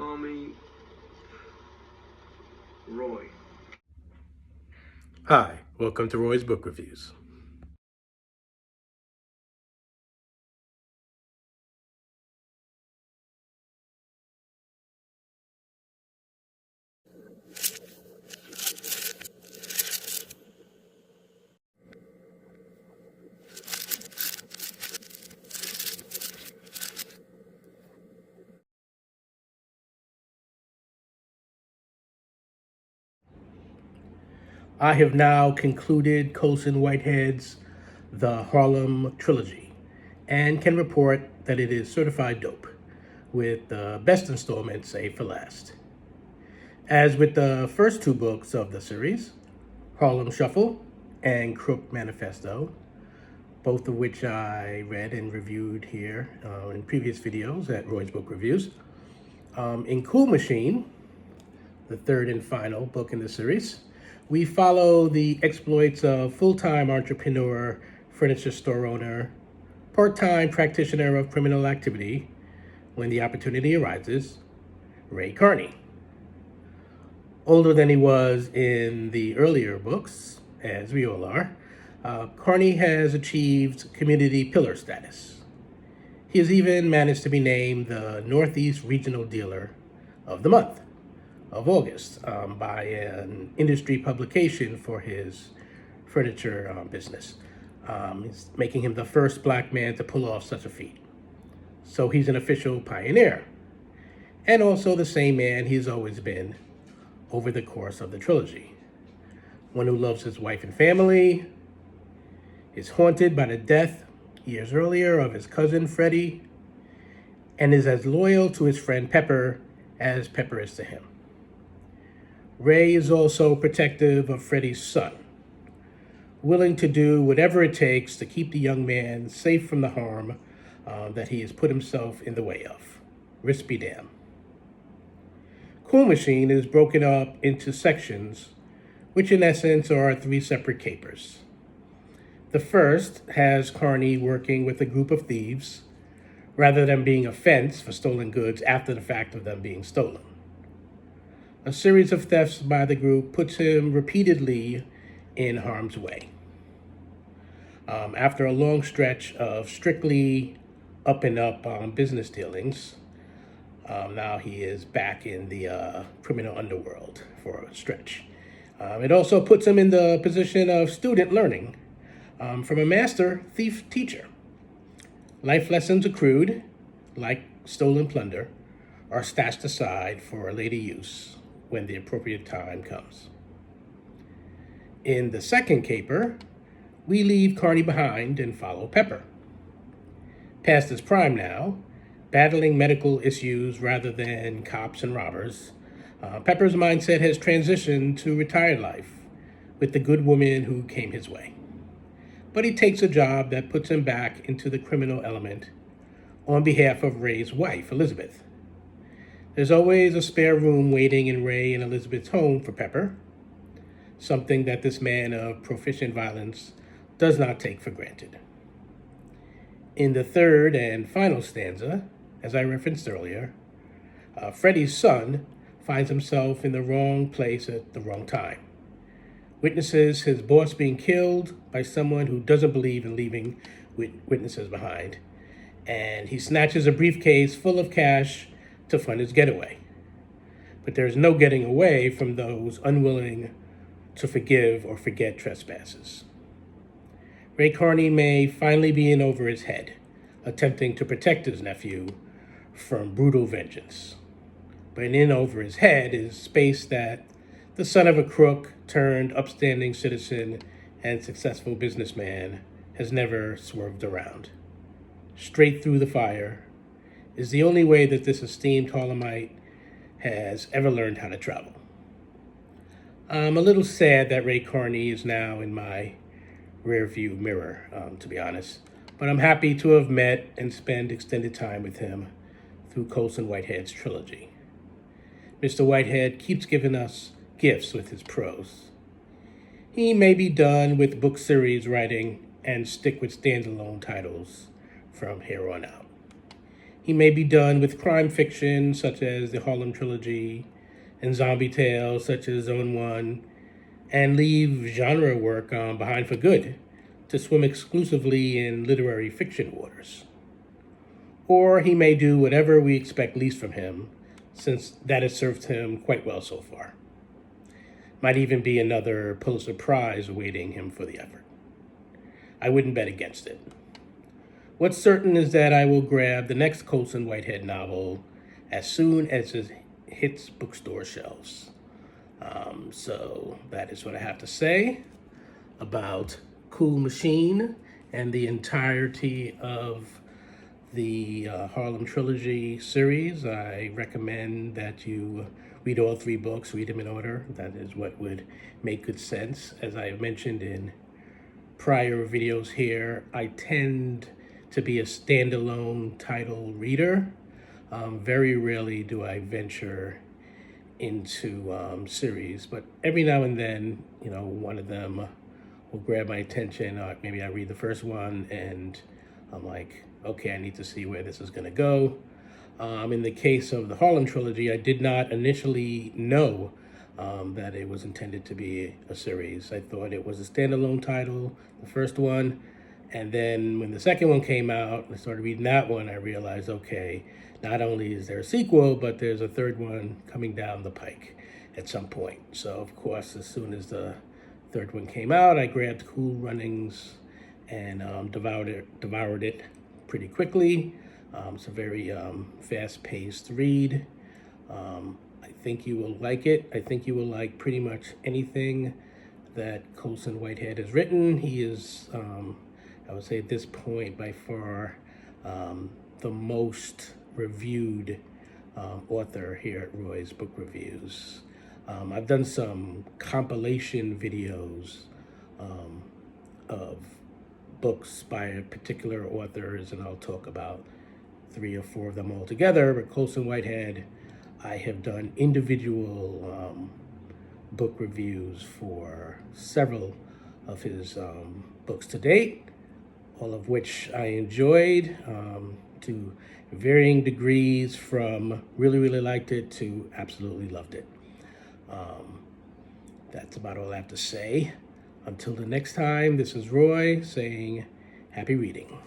call me Roy. Hi, welcome to Roy's Book Reviews. I have now concluded Colson Whitehead's The Harlem Trilogy and can report that it is certified dope, with the best installment saved for last. As with the first two books of the series, Harlem Shuffle and Crook Manifesto, both of which I read and reviewed here in previous videos at Roy's Book Reviews. In Cool Machine, the third and final book in the series, we follow the exploits of full-time entrepreneur, furniture store owner, part-time practitioner of criminal activity, when the opportunity arises, Ray Carney. Older than he was in the earlier books, as we all are, Carney has achieved community pillar status. He has even managed to be named the Northeast Regional Dealer of the Month of August by an industry publication for his furniture business, making him the first black man to pull off such a feat. So he's an official pioneer, and also the same man he's always been over the course of the trilogy. One who loves his wife and family, is haunted by the death years earlier of his cousin Freddie, and is as loyal to his friend Pepper as Pepper is to him. Ray is also protective of Freddie's son, willing to do whatever it takes to keep the young man safe from the harm that he has put himself in the way of. Risk be damned. Cool Machine is broken up into sections, which in essence are three separate capers. The first has Carney working with a group of thieves, rather than being a fence for stolen goods after the fact of them being stolen. A series of thefts by the group puts him repeatedly in harm's way. After a long stretch of strictly up and up business dealings, now he is back in the criminal underworld for a stretch. It also puts him in the position of student learning from a master thief teacher. Life lessons accrued, like stolen plunder, are stashed aside for later use when the appropriate time comes. In the second caper, we leave Carney behind and follow Pepper. Past his prime now, battling medical issues rather than cops and robbers, Pepper's mindset has transitioned to retired life with the good woman who came his way. But he takes a job that puts him back into the criminal element on behalf of Ray's wife, Elizabeth. There's always a spare room waiting in Ray and Elizabeth's home for Pepper, something that this man of proficient violence does not take for granted. In the third and final stanza, as I referenced earlier, Freddie's son finds himself in the wrong place at the wrong time. Witnesses his boss being killed by someone who doesn't believe in leaving witnesses behind, and he snatches a briefcase full of cash to fund his getaway. But there's no getting away from those unwilling to forgive or forget trespasses. Ray Carney may finally be in over his head, attempting to protect his nephew from brutal vengeance. But in over his head is space that the son of a crook turned upstanding citizen and successful businessman has never swerved around. Straight through the fire is the only way that this esteemed Harlemite has ever learned how to travel. I'm a little sad that Ray Carney is now in my rear view mirror, to be honest, but I'm happy to have met and spent extended time with him through Colson Whitehead's trilogy. Mr. Whitehead keeps giving us gifts with his prose. He may be done with book series writing and stick with standalone titles from here on out. He may be done with crime fiction such as the Harlem Trilogy and zombie tales such as Zone 1, and leave genre work behind for good to swim exclusively in literary fiction waters. Or he may do whatever we expect least from him, since that has served him quite well so far. Might even be another Pulitzer Prize awaiting him for the effort. I wouldn't bet against it. What's certain is that I will grab the next Colson Whitehead novel as soon as it hits bookstore shelves. So that is what I have to say about Cool Machine and the entirety of the Harlem Trilogy series. I recommend that you read all three books, read them in order. That is what would make good sense. As I have mentioned in prior videos here, I tend to be a standalone title reader. Very rarely do I venture into series, but every now and then, one of them will grab my attention. Maybe I read the first one and I'm like, okay, I need to see where this is going to go. In the case of the Harlem Trilogy, I did not initially know that it was intended to be a series. I thought it was a standalone title, the first one. And then when the second one came out, I started reading that one, I realized, okay, not only is there a sequel, but there's a third one coming down the pike at some point. So, of course, as soon as the third one came out, I grabbed Cool Runnings and devoured it pretty quickly. It's a very fast-paced read. I think you will like it. I think you will like pretty much anything that Colson Whitehead has written. He is, I would say at this point, by far the most reviewed author here at Roy's Book Reviews. I've done some compilation videos of books by particular authors, and I'll talk about 3 or 4 of them all together. But Colson Whitehead, I have done individual book reviews for several of his books to date, all of which I enjoyed to varying degrees, from really, really liked it to absolutely loved it. That's about all I have to say. Until the next time, this is Roy saying happy reading.